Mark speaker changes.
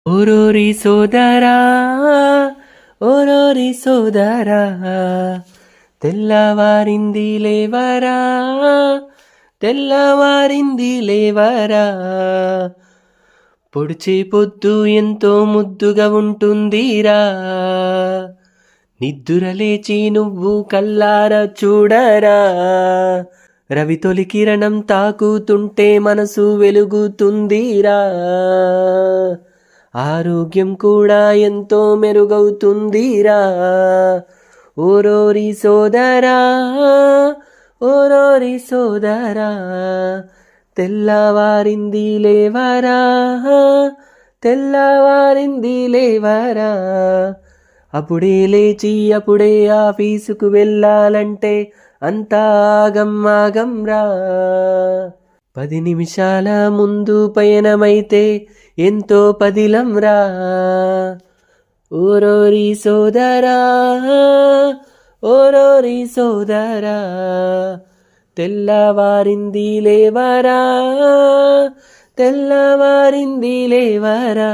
Speaker 1: ఓరోరి సోదరా ఓరోరి సోదరా తెల్లవారింది లేవరా తెల్లవారింది లేవరా పొడిచే పొద్దు ఎంతో ముద్దుగా ఉంటుందిరా నిద్దుర లేచి నువ్వు కల్లారా చూడరా రవి తొలి కిరణం తాకుతుంటే మనసు వెలుగుతుందిరా ఆరోగ్యం కూడా ఎంతో మెరుగవుతుందిరా ఓరోరి సోదరా ఓరోరి సోదరా తెల్లవారింది లేవరా తెల్లవారింది లేవరా అప్పుడే లేచి అప్పుడే ఆఫీసుకు వెళ్ళాలంటే అంతా ఆగం రా 10 నిమిషాల ముందు పయనమైతే ఎంతో పదిలంరా ఓరోరి సోదరా ఓరోరి సోదరా తెల్లవారింది లేవరా తెల్లవారింది లేవరా